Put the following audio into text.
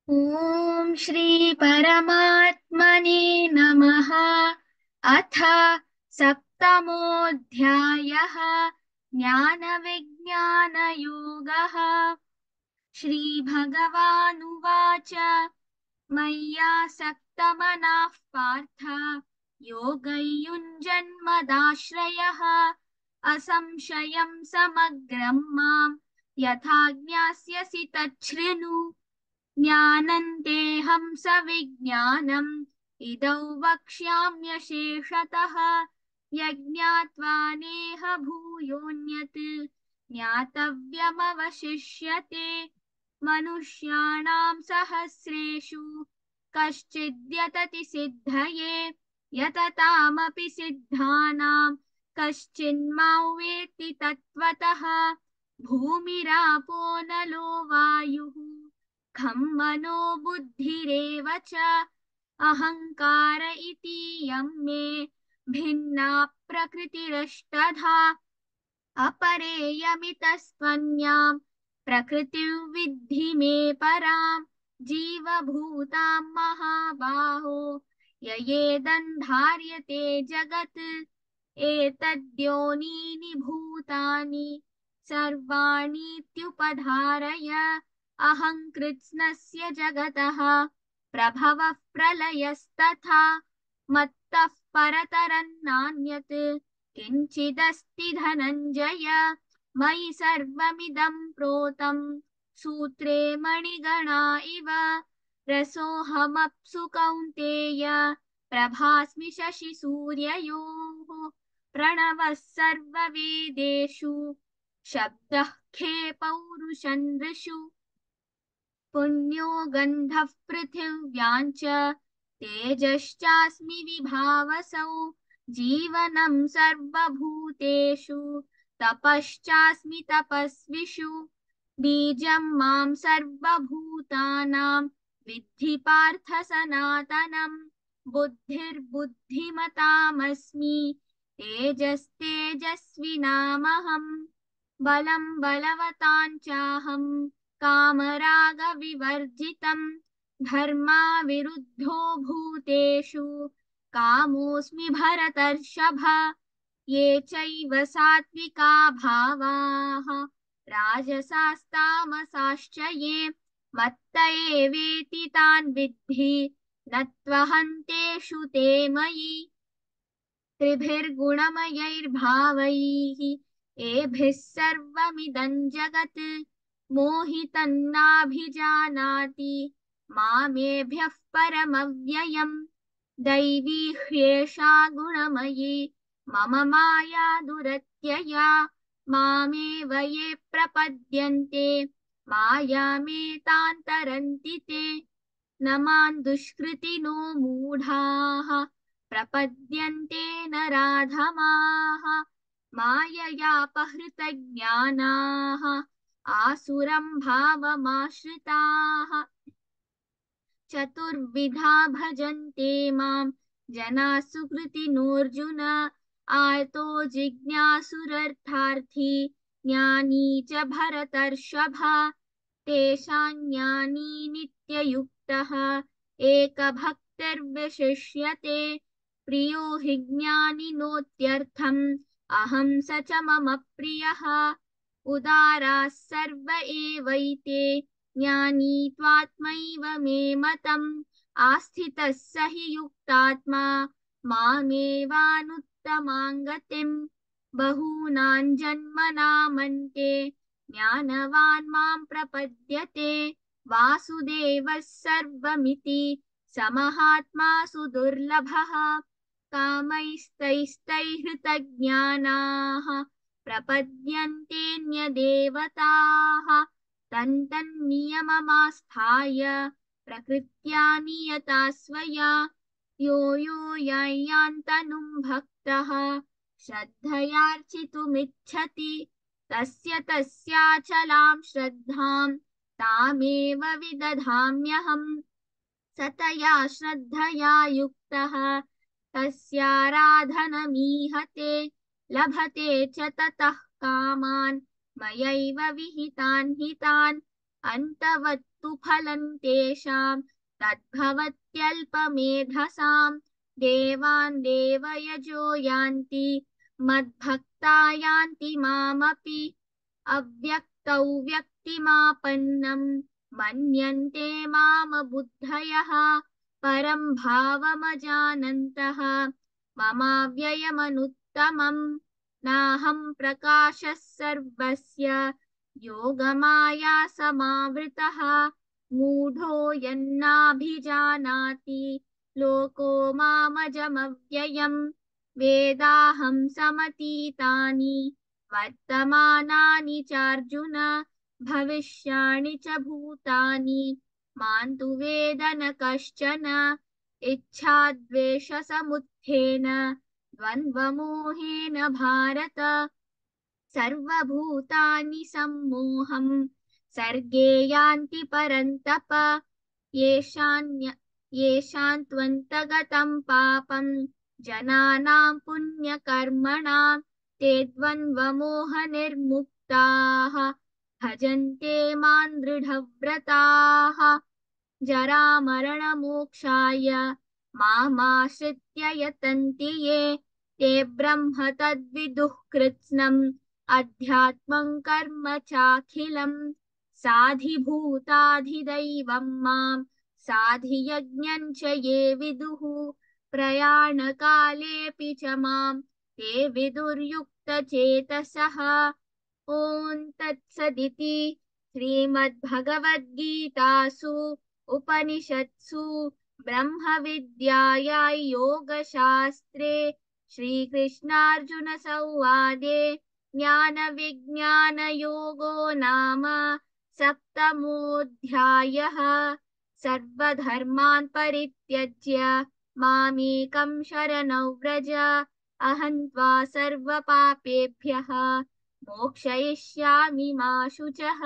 ॐ श्री परमात्मने नमः। अथ सप्तमोऽध्यायः ज्ञानविज्ञानयोगः। श्रीभगवानुवाच मय्यासक्तमनः पार्थ योगयुञ्जन्मदाश्रयः असंशयं समग्रं मां यथा ज्ञास्यसि तच्छृणु। ज्ञानन्तेऽहं सविज्ञानम् इदौ वक्ष्याम्यशेषतः यज्ञात्वा नेह भूयोऽन्यत् ज्ञातव्यमवशिष्यते। मनुष्याणां सहस्रेषु कश्चिद्यतति सिद्धये यततामपि सिद्धानां कश्चिन्मां वेत्ति तत्त्वतः। भूमिरापो नलो वायुः खं मनो बुद्धिरेव च अहङ्कार इतीयं मे भिन्ना प्रकृतिरष्टधा। अपरेयमितस्त्वन्यां प्रकृतिं विद्धि मे परां जीवभूतां महाबाहो ययेदन्धार्यते जगत्। एतद्योनीनि भूतानि सर्वाणीत्युपधारय अहं कृत्स्नस्य जगतः प्रभवः प्रलयस्तथा मत्तः परतरन्नान्यत् किञ्चिदस्ति धनञ्जय। मयि सर्वमिदं प्रोतं सूत्रे मणिगणा इव रसोऽहमप्सु कौन्तेय प्रभास्मि शशिसूर्ययोः। प्रणवः सर्ववेदेषु शब्दः खे पौरुषन्दृषु पुण्यो गन्धः पृथिव्यां च तेजश्चास्मि विभावसौ। जीवनं सर्वभूतेषु तपश्चास्मि तपस्विषु। बीजं मां सर्वभूतानां विद्धि पार्थ सनातनं। बुद्धिर्बुद्धिमतामस्मि तेजस्तेजस्विनामहम्। बलं बलवतां चाहं कामरागविवर्जितं धर्माविरुद्धो भूतेषु कामोऽस्मि भरतर्षभ। ये चैव सात्विका भावाः राजसास्तामसाश्च ये मत्त एवेति तान् विद्धि न त्वहन्तेषु ते मयि। त्रिभिर्गुणमयैर्भावैः एभिः सर्वमिदं जगत् मोहितं नाभिजानाति मामेभ्यः परमव्ययम्। दैवी ह्येषा गुणमयी मम माया दुरत्यया मामेव ये प्रपद्यन्ते मायामेतां तरन्ति ते। न मां दुष्कृतिनो मूढाः प्रपद्यन्ते नराधमाः माययापहृतज्ञानाः आसुरं भावमाश्रिताः। चतुर्विधा भजन्ते मां जनाः सुकृतिनोऽर्जुन आर्तो जिज्ञासुरर्थार्थी ज्ञानी च भरतर्षभ। तेषां ज्ञानी नित्ययुक्तः एकभक्तिर्विशिष्यते प्रियो हि ज्ञानिनोत्यर्थम् अहं स च मम प्रियः। उदाराः सर्व एवैते ज्ञानी त्वात्मैव मे मतम् आस्थितः स हि युक्तात्मा मामेवानुत्तमां गतिम्। बहूनां जन्मनामन्ते ज्ञानवान् मां प्रपद्यते वासुदेवः सर्वमिति समहात्मा सुदुर्लभः। कामैस्तैस्तैहृतज्ञानाः प्रपद्यन्तेऽन्यदेवताः तन्तन्नियममास्थाय प्रकृत्या नियता स्वया। यो यो यान्तनुं भक्तः श्रद्धयार्चितुमिच्छति तस्य तस्याचलां श्रद्धां तामेव विदधाम्यहम्। सतया श्रद्धया युक्तः तस्याराधनमीहते लभते च ततः कामान् मयैव विहितान् हितान्। अन्तवत्तु फलं तेषां तद्भवत्यल्पमेधसां देवान् देवयजो यान्ति मद्भक्ता यान्ति मामपि अव्यक्तौ व्यक्तिमापन्नं मन्यन्ते मामबुद्धयः परं भावमजानन्तः ममाव्ययमनुत्तमम् नाहं प्रकाशः सर्वस्य योगमाया समावृतः मूढो यन्नाभिजानाति लोको मामजमव्ययम् वेदाहं समतीतानि वर्तमानानि चार्जुन भविष्याणि च भूतानि मां तु वेद न कश्चन इच्छाद्वेषसमुत्थेन द्वन्द्वमोहेन भारत सर्वभूतानि सम्मोहं सर्गे यान्ति परन्तप येषां त्वन्तगतं पापं जनानां पुण्यकर्मणां ते द्वन्द्वमोहनिर्मुक्ताः भजन्ते मां दृढव्रताः जरामरणमोक्षाय मामाश्रित्य यतन्ति ये ते ब्रह्म तद्विदुः कृत्स्नम् अध्यात्मं कर्म चाखिलम् साधिभूताधिदैवं मां साधियज्ञं च ये विदुः प्रयाणकालेऽपि च मां ते विदुर्युक्तचेतसः ॐ तत्सदिति श्रीमद्भगवद्गीतासु उपनिषत्सु ब्रह्मविद्यायां योगशास्त्रे श्रीकृष्णार्जुनसंवादे ज्ञानविज्ञानयोगो नाम सप्तमोऽध्यायः सर्वधर्मान् परित्यज्य मामेकं शरणं व्रज अहं त्वा सर्वपापेभ्यः मोक्षयिष्यामि मा शुचः।